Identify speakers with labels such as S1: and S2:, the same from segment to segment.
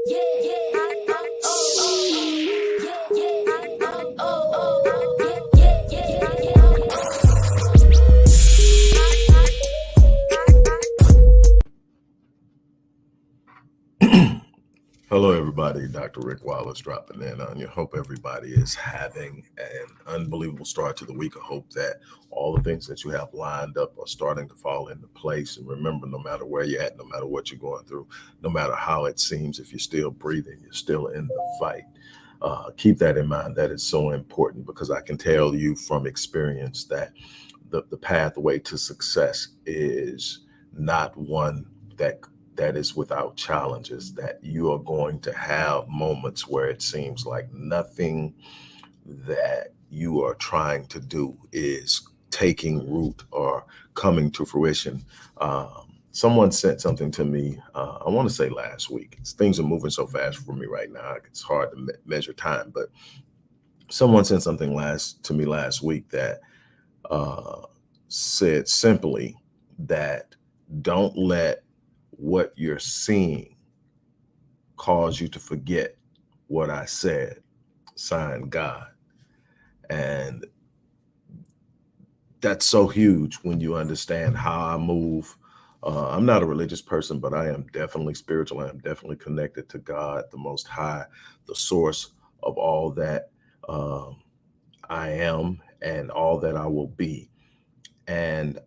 S1: Hello, everybody. Dr. Rick Wallace dropping in on you. Hope everybody is having an unbelievable start to the week. I hope that all the things that you have lined up are starting to fall into place. And remember, no matter where you're at, no matter what you're going through, no matter how it seems, if you're still breathing, you're still in the fight. Keep that in mind. That is so important, because I can tell you from experience that the pathway to success is not one that is without challenges, that you are going to have moments where it seems like nothing that you are trying to do is taking root or coming to fruition. Someone sent something to me, I want to say last week. Things are moving so fast for me right now, it's hard to measure time, but someone sent something to me last week that said simply that don't let what you're seeing cause you to forget what I said. Signed, God. And that's so huge when you understand how I move. I'm not a religious person, but I am definitely spiritual. I am definitely connected to God, the Most High, the source of all that I am and all that I will be. And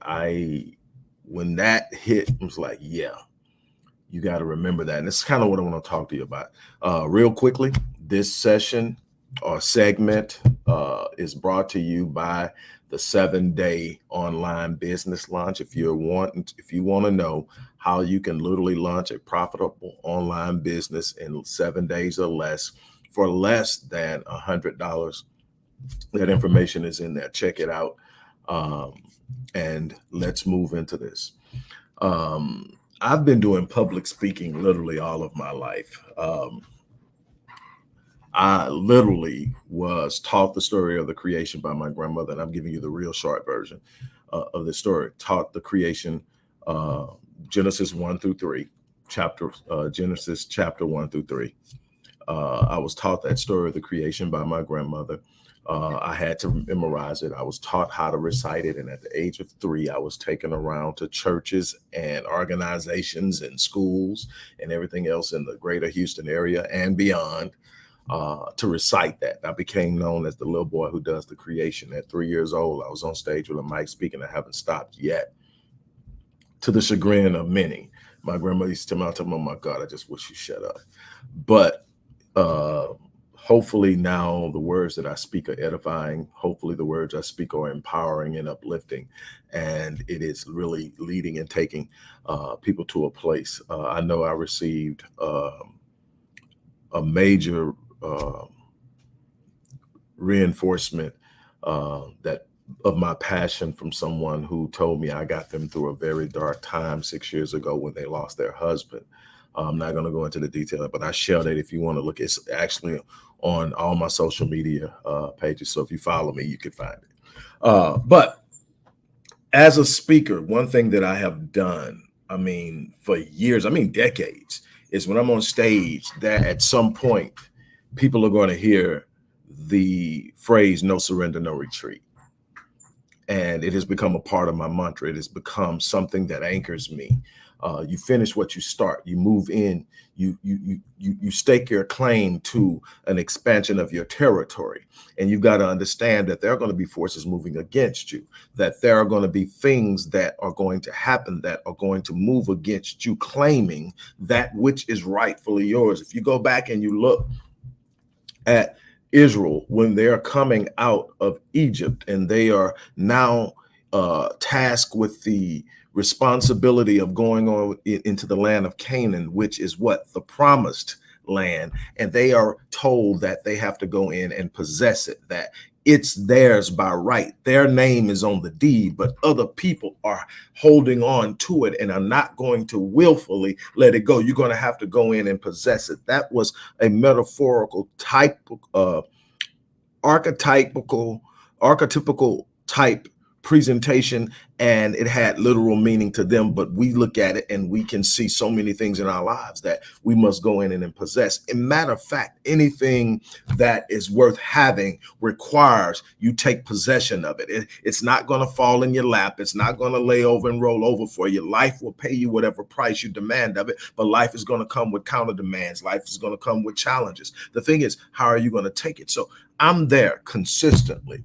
S1: when that hit, I was like, yeah, you got to remember that. And it's kind of what I want to talk to you about. Real quickly, this session or segment is brought to you by the 7-day online business launch. If you want to know how you can literally launch a profitable online business in 7 days or less for less than $100, that information is in there. Check it out. And let's move into this. I've been doing public speaking literally all of my life. I literally was taught the story of the creation by my grandmother, and I'm giving you the real short version of the story. Taught the creation, Genesis 1 through 3, Genesis chapter 1 through 3. I was taught that story of the creation by my grandmother. I had to memorize it. I was taught how to recite it. And at the age of 3, I was taken around to churches and organizations and schools and everything else in the greater Houston area and beyond to recite that. I became known as the little boy who does the creation. At 3 years old, I was on stage with a mic speaking. I haven't stopped yet, to the chagrin of many. My grandmother used to tell me, oh my God, I just wish you shut up. But hopefully now the words that I speak are edifying. Hopefully the words I speak are empowering and uplifting. And it is really leading and taking people to a place. I know I received a major reinforcement that of my passion from someone who told me I got them through a very dark time 6 years ago when they lost their husband. I'm not going to go into the detail, but I shared it if you want to look. It's actually on all my social media pages. So if you follow me, you can find it. But as a speaker, one thing that I have done, for years, decades, is when I'm on stage, that at some point, people are going to hear the phrase, no surrender, no retreat. And it has become a part of my mantra. It has become something that anchors me. You finish what you start. You move in. You stake your claim to an expansion of your territory. And you've got to understand that there are going to be forces moving against you, that there are going to be things that are going to happen that are going to move against you claiming that which is rightfully yours. If you go back and you look at Israel when they're coming out of Egypt and they are now tasked with the responsibility of going on into the land of Canaan, which is what? The promised land. And they are told that they have to go in and possess it, that it's theirs by right. Their name is on the deed, but other people are holding on to it and are not going to willfully let it go. You're going to have to go in and possess it. That was a metaphorical type, archetypical type presentation and it had literal meaning to them, but we look at it and we can see so many things in our lives that we must go in and possess. In matter of fact, anything that is worth having requires you take possession of it. It's not going to fall in your lap. It's not going to lay over and roll over for you. Life will pay you whatever price you demand of it, but life is going to come with counter demands. Life is going to come with challenges. The thing is, how are you going to take it? So I'm there consistently.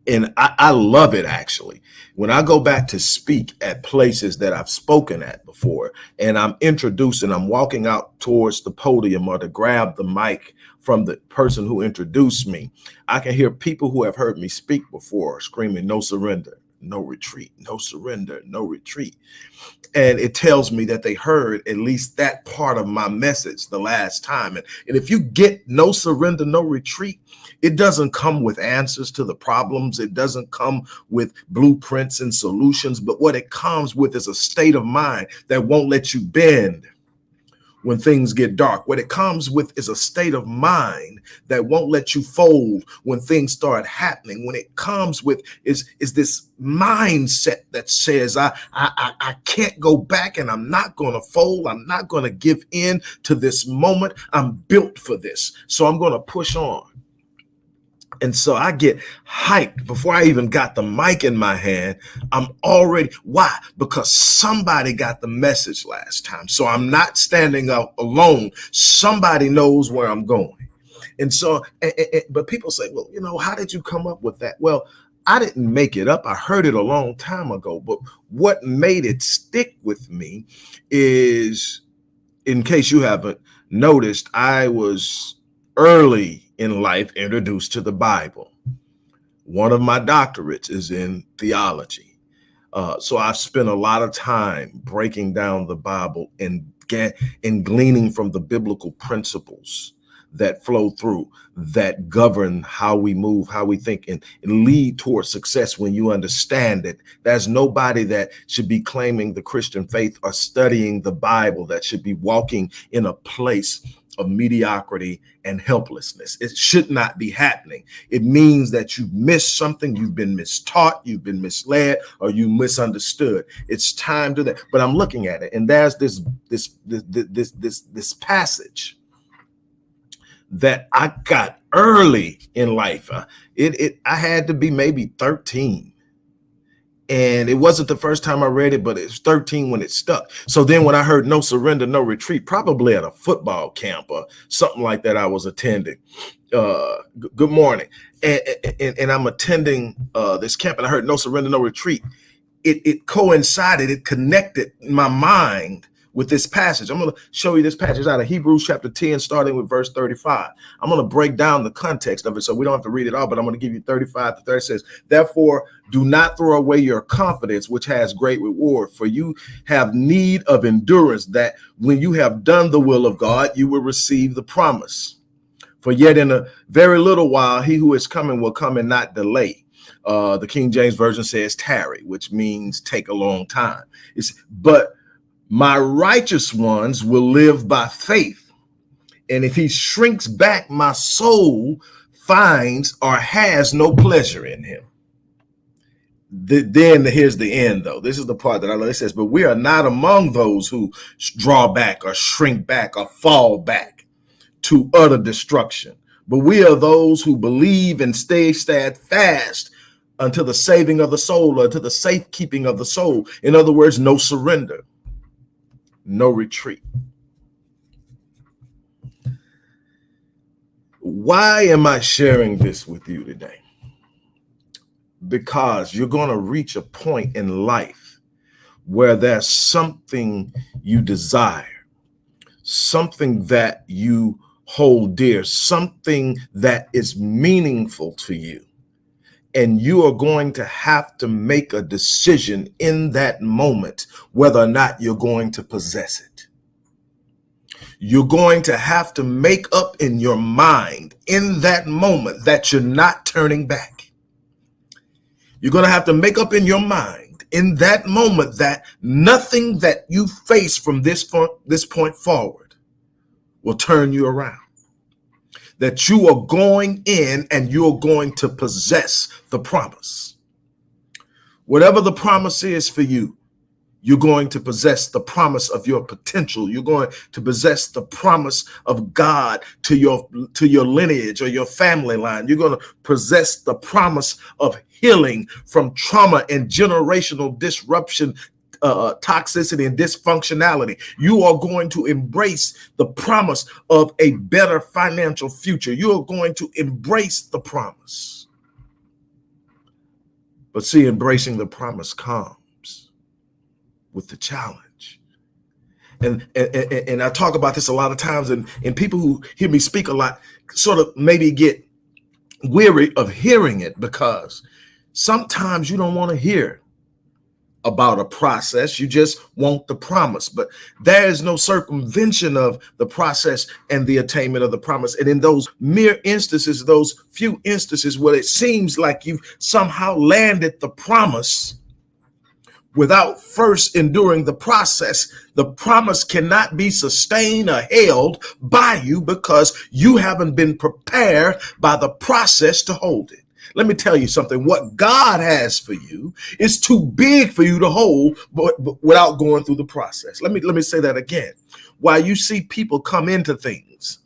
S1: And I love it, actually. When I go back to speak at places that I've spoken at before, and I'm introducing, I'm walking out towards the podium or to grab the mic from the person who introduced me, I can hear people who have heard me speak before screaming, "No surrender, no retreat, no surrender, no retreat." And it tells me that they heard at least that part of my message the last time. And if you get no surrender, no retreat, it doesn't come with answers to the problems. It doesn't come with blueprints and solutions. But what it comes with is a state of mind that won't let you bend when things get dark. What it comes with is a state of mind that won't let you fold when things start happening. When it comes with is this mindset that says, I can't go back and I'm not going to fold. I'm not going to give in to this moment. I'm built for this. So I'm going to push on. And so I get hyped before I even got the mic in my hand. I'm already, why? Because somebody got the message last time. So I'm not standing up alone. Somebody knows where I'm going. And so, but people say, well, you know, how did you come up with that? Well, I didn't make it up. I heard it a long time ago. But what made it stick with me is, in case you haven't noticed, I was early in life introduced to the Bible. One of my doctorates is in theology. So I've spent a lot of time breaking down the Bible and gleaning from the biblical principles that flow through, that govern how we move, how we think, and lead towards success. When you understand it, there's nobody that should be claiming the Christian faith or studying the Bible that should be walking in a place of mediocrity and helplessness. It should not be happening. It means that you've missed something, you've been mistaught, you've been misled, or you misunderstood. It's time to that. But I'm looking at it, and there's this passage that I got early in life. I had to be maybe 13. And it wasn't the first time I read it, but it's 13 when it stuck. So then when I heard no surrender, no retreat, probably at a football camp or something like that I was attending. Good morning. And I'm attending this camp, and I heard no surrender, no retreat. It coincided, it connected my mind with this passage. I'm going to show you this passage out of Hebrews chapter 10, starting with verse 35. I'm going to break down the context of it so we don't have to read it all, but I'm going to give you 35 to 30. It says, therefore, do not throw away your confidence, which has great reward, for you have need of endurance, that when you have done the will of God, you will receive the promise. For yet in a very little while, he who is coming will come and not delay. The King James Version says tarry, which means take a long time. But my righteous ones will live by faith. And if he shrinks back, my soul finds or has no pleasure in him. Then here's the end, though. This is the part that I love. It says, but we are not among those who draw back or shrink back or fall back to utter destruction. But we are those who believe and stay steadfast unto the saving of the soul, or to the safekeeping of the soul. In other words, no surrender, no retreat. Why am I sharing this with you today? Because you're going to reach a point in life where there's something you desire, something that you hold dear, something that is meaningful to you. And you are going to have to make a decision in that moment whether or not you're going to possess it. You're going to have to make up in your mind in that moment that you're not turning back. You're going to have to make up in your mind in that moment that nothing that you face from this point forward will turn you around. That you are going in and you're going to possess the promise. Whatever the promise is for you, you're going to possess the promise of your potential. You're going to possess the promise of God to your lineage or your family line. You're going to possess the promise of healing from trauma and generational disruption, toxicity and dysfunctionality. You are going to embrace the promise of a better financial future. You are going to embrace the promise. But see, embracing the promise comes with the challenge. And I talk about this a lot of times, and people who hear me speak a lot sort of maybe get weary of hearing it, because sometimes you don't want to hear about a process. You just want the promise. But there is no circumvention of the process and the attainment of the promise. And in those mere instances, those few instances where it seems like you've somehow landed the promise without first enduring the promise cannot be sustained or held by you, because you haven't been prepared by the process to hold it. Let me tell you something. What God has for you is too big for you to hold, but without going through the process. Let me say that again. While you see people come into things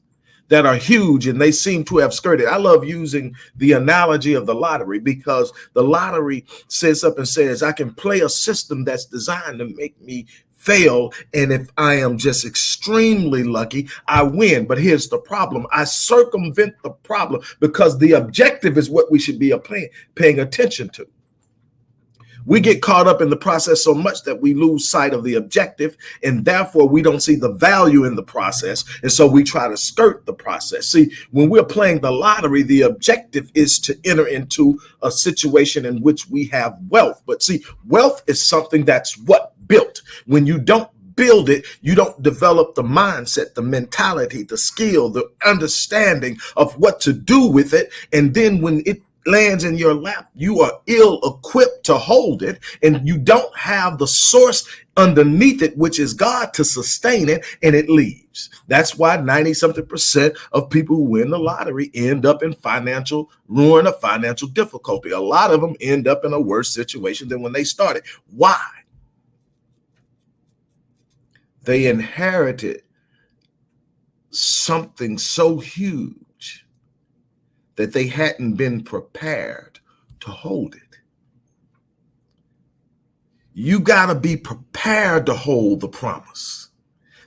S1: that are huge and they seem to have skirted. I love using the analogy of the lottery, because the lottery sits up and says, I can play a system that's designed to make me fail. And if I am just extremely lucky, I win. But here's the problem. I circumvent the problem, because the objective is what we should be paying attention to. We get caught up in the process so much that we lose sight of the objective, and therefore we don't see the value in the process. And so we try to skirt the process. See, when we're playing the lottery, the objective is to enter into a situation in which we have wealth. But see, wealth is something that's built. When you don't build it, you don't develop the mindset, the mentality, the skill, the understanding of what to do with it. And then when it lands in your lap, you are ill-equipped to hold it, and you don't have the source underneath it, which is God, to sustain it, and it leaves. That's why 90-something% of people who win the lottery end up in financial ruin or financial difficulty. A lot of them end up in a worse situation than when they started. Why? They inherited something so huge that they hadn't been prepared to hold it. You got to be prepared to hold the promise.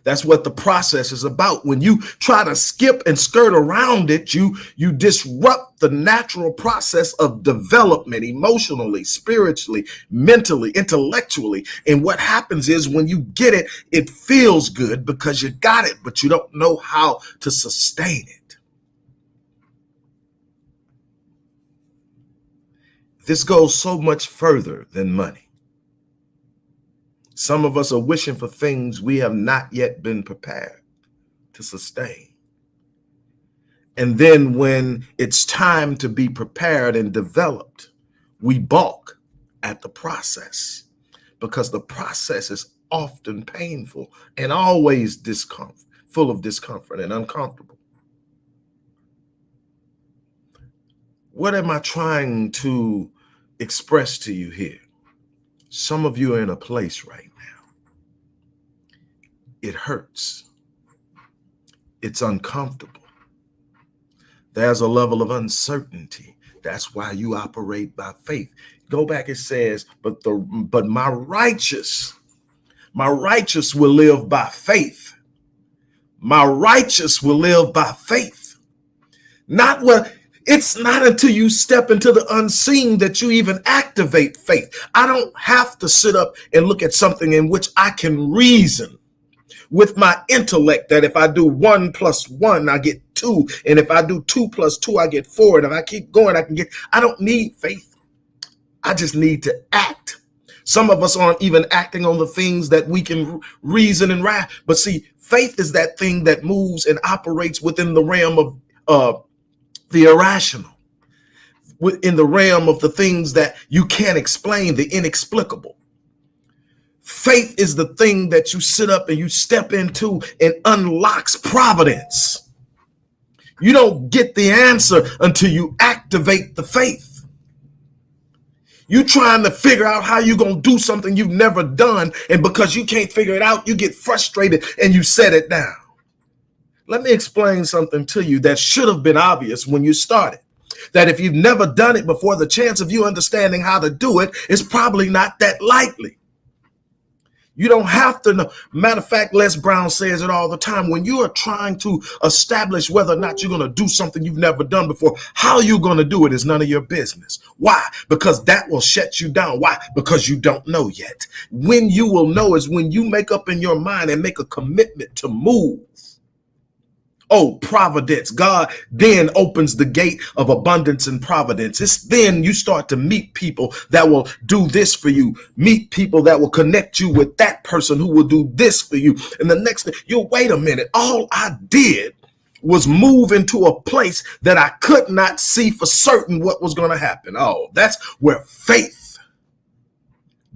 S1: That's what the process is about. When you try to skip and skirt around it, you disrupt the natural process of development emotionally, spiritually, mentally, intellectually. And what happens is when you get it, it feels good because you got it, but you don't know how to sustain it. This goes so much further than money. Some of us are wishing for things we have not yet been prepared to sustain. And then when it's time to be prepared and developed, we balk at the process, because the process is often painful and always full of discomfort and uncomfortable. What am I trying to express to you here? Some of you are in a place right now. It hurts. It's uncomfortable. There's a level of uncertainty. That's why you operate by faith. Go back, it says, but my righteous will live by faith. My righteous will live by faith. It's not until you step into the unseen that you even activate faith. I don't have to sit up and look at something in which I can reason with my intellect that if I do 1 + 1, I get 2. And if I do 2 + 2, I get 4. And if I keep going, I don't need faith. I just need to act. Some of us aren't even acting on the things that we can reason and write. But see, faith is that thing that moves and operates within the realm of the irrational, in the realm of the things that you can't explain, the inexplicable. Faith is the thing that you sit up and you step into and unlocks providence. You don't get the answer until you activate the faith. You trying to figure out how you're going to do something you've never done. And because you can't figure it out, you get frustrated and you set it down. Let me explain something to you that should have been obvious when you started. That if you've never done it before, the chance of you understanding how to do it is probably not that likely. You don't have to know. Matter of fact, Les Brown says it all the time. When you are trying to establish whether or not you're going to do something you've never done before, how you're going to do it is none of your business. Why? Because that will shut you down. Why? Because you don't know yet. When you will know is when you make up in your mind and make a commitment to move. Oh, providence. God then opens the gate of abundance and providence. It's then you start to meet people that will do this for you. Meet people that will connect you with that person who will do this for you. And the next thing, you wait a minute. All I did was move into a place that I could not see for certain what was going to happen. Oh, that's where faith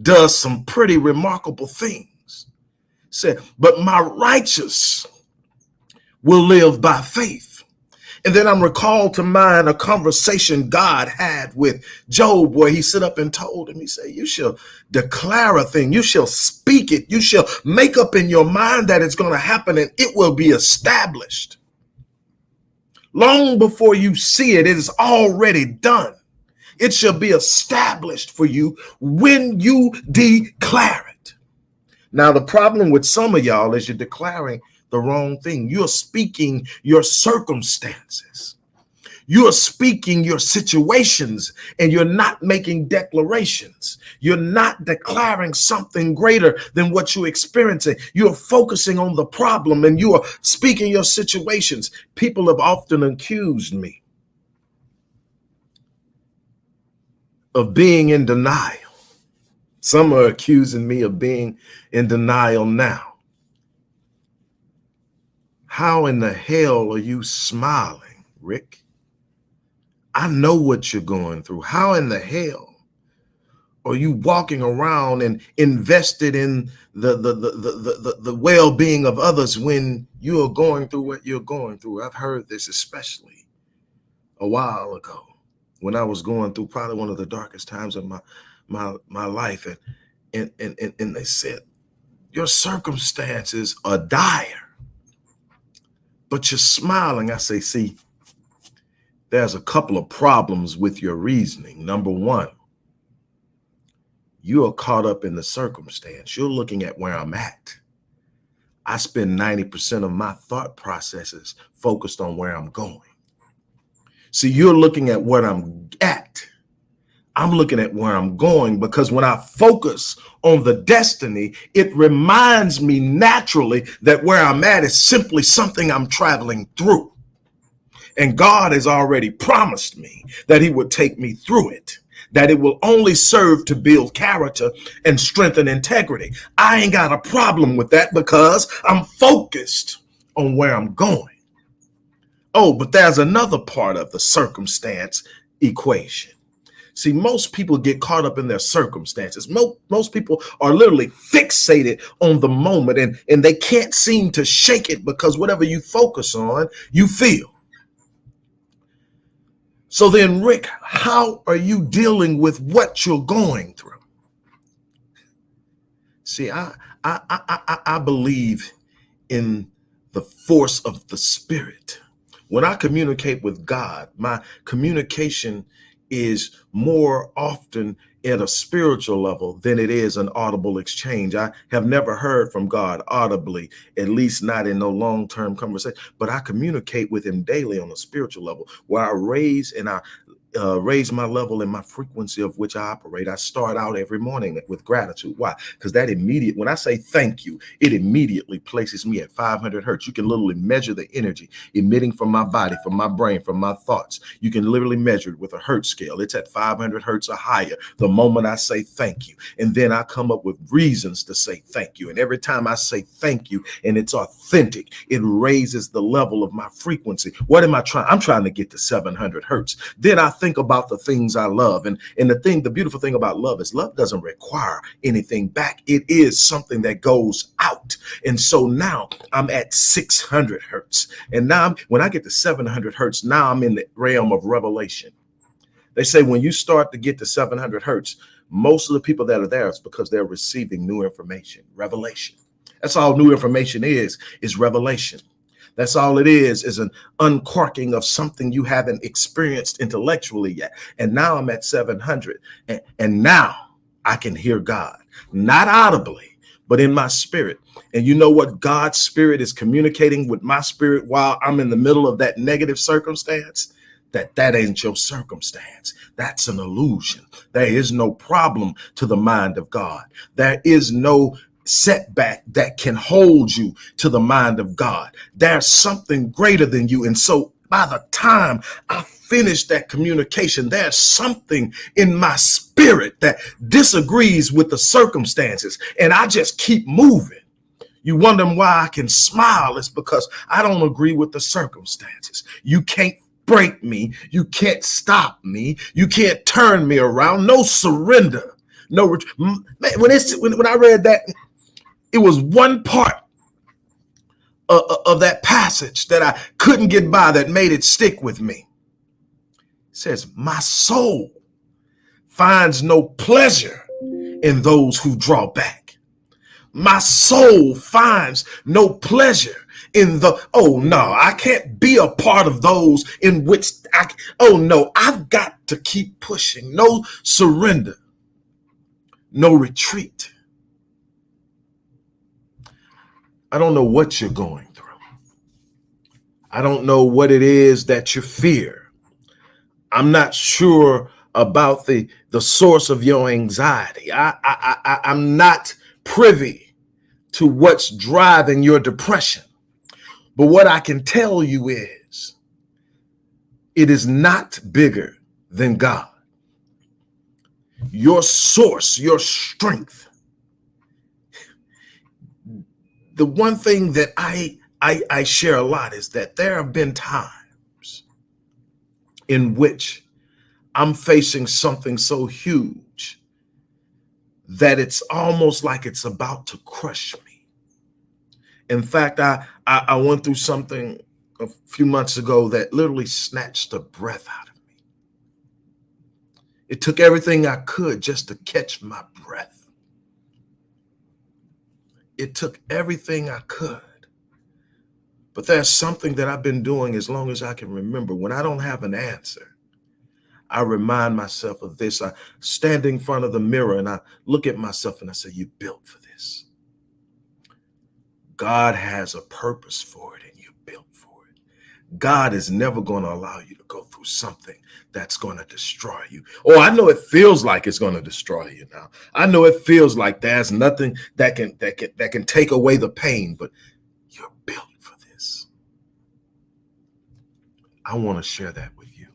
S1: does some pretty remarkable things. Said, but my righteous will live by faith. And then I'm recalled to mind a conversation God had with Job where he stood up and told him, he said, you shall declare a thing, you shall speak it, you shall make up in your mind that it's going to happen and it will be established. Long before you see it, it is already done. It shall be established for you when you declare it. Now, the problem with some of y'all is you're declaring the wrong thing. You're speaking your circumstances. You're speaking your situations and you're not making declarations. You're not declaring something greater than what you're experiencing. You're focusing on the problem and you are speaking your situations. People have often accused me of being in denial. Some are accusing me of being in denial now. How in the hell are you smiling, Rick? I know what you're going through. How in the hell are you walking around and invested in the well-being of others when you are going through what you're going through? I've heard this especially a while ago when I was going through probably one of the darkest times of my life. And they said, your circumstances are dire, but you're smiling. I say, see, there's a couple of problems with your reasoning. Number one, you are caught up in the circumstance. You're looking at where I'm at. I spend 90% of my thought processes focused on where I'm going. See, you're looking at what I'm at. I'm looking at where I'm going, because when I focus on the destiny, it reminds me naturally that where I'm at is simply something I'm traveling through. And God has already promised me that he would take me through it, that it will only serve to build character and strengthen integrity. I ain't got a problem with that because I'm focused on where I'm going. Oh, but there's another part of the circumstance equation. See, most people get caught up in their circumstances. Most people are literally fixated on the moment and they can't seem to shake it, because whatever you focus on, you feel. So then, Rick, how are you dealing with what you're going through? See, I believe in the force of the Spirit. When I communicate with God, my communication is more often at a spiritual level than it is an audible exchange. I have never heard from God audibly, at least not in no long-term conversation, but I communicate with him daily on a spiritual level, where I raise my level and my frequency of which I operate. I start out every morning with gratitude. Why? Because when I say thank you, it immediately places me at 500 hertz. You can literally measure the energy emitting from my body, from my brain, from my thoughts. You can literally measure it with a hertz scale. It's at 500 hertz or higher the moment I say thank you. And then I come up with reasons to say thank you. And every time I say thank you and it's authentic, it raises the level of my frequency. What am I trying? I'm trying to get to 700 hertz. Then I think about the things I love. And the beautiful thing about love is love doesn't require anything back. It is something that goes out. And so now I'm at 600 hertz. And now when I get to 700 hertz, now I'm in the realm of revelation. They say when you start to get to 700 hertz, most of the people that are there is because they're receiving new information, revelation. That's all new information is revelation. That's all it is an uncorking of something you haven't experienced intellectually yet. And now I'm at 700. And now I can hear God, not audibly, but in my spirit. And you know what God's spirit is communicating with my spirit while I'm in the middle of that negative circumstance? That ain't your circumstance. That's an illusion. There is no problem to the mind of God. There is no setback that can hold you to the mind of God. There's something greater than you. And so by the time I finish that communication, there's something in my spirit that disagrees with the circumstances. And I just keep moving. You wonder why I can smile. It's because I don't agree with the circumstances. You can't break me. You can't stop me. You can't turn me around. No surrender. No. When I read that, it was one part of that passage that I couldn't get by that made it stick with me. It says, my soul finds no pleasure in those who draw back. My soul finds no pleasure in I can't be a part of those in which I've got to keep pushing. No surrender, no retreat. I don't know what you're going through. I don't know what it is that you fear. I'm not sure about the source of your anxiety. I'm not privy to what's driving your depression. But what I can tell you is it is not bigger than God. Your source, your strength. The one thing that I share a lot is that there have been times in which I'm facing something so huge that it's almost like it's about to crush me. In fact, I went through something a few months ago that literally snatched the breath out of me. It took everything I could just to catch my breath. It took everything I could. But there's something that I've been doing as long as I can remember. When I don't have an answer, I remind myself of this. I stand in front of the mirror and I look at myself and I say, you're built for this. God has a purpose for it and you're built for it. God is never going to allow you to go through something that's going to destroy you. Oh, I know it feels like it's going to destroy you now. I know it feels like there's nothing that can take away the pain, but you're built for this. I want to share that with you.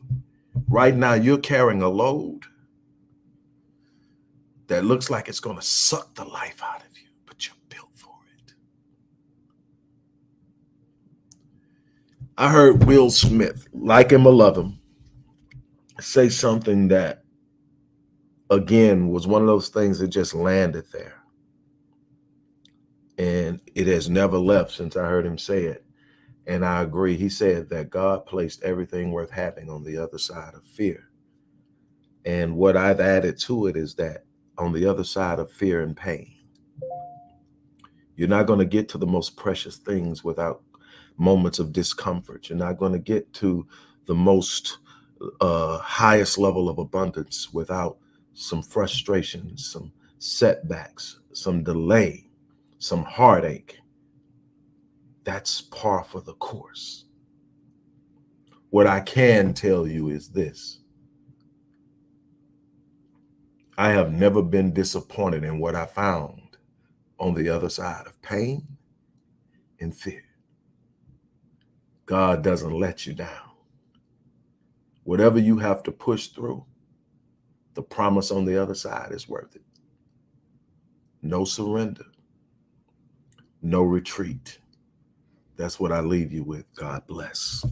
S1: Right now, you're carrying a load that looks like it's going to suck the life out of you, but you're built for it. I heard Will Smith, like him or love him, say something that, again, was one of those things that just landed there. And it has never left since I heard him say it. And I agree. He said that God placed everything worth having on the other side of fear. And what I've added to it is that on the other side of fear and pain, you're not going to get to the most precious things without moments of discomfort. You're not going to get to the most highest level of abundance without some frustration, some setbacks, some delay, some heartache. That's par for the course. What I can tell you is this. I have never been disappointed in what I found on the other side of pain and fear. God doesn't let you down. Whatever you have to push through, the promise on the other side is worth it. No surrender, no retreat. That's what I leave you with. God bless.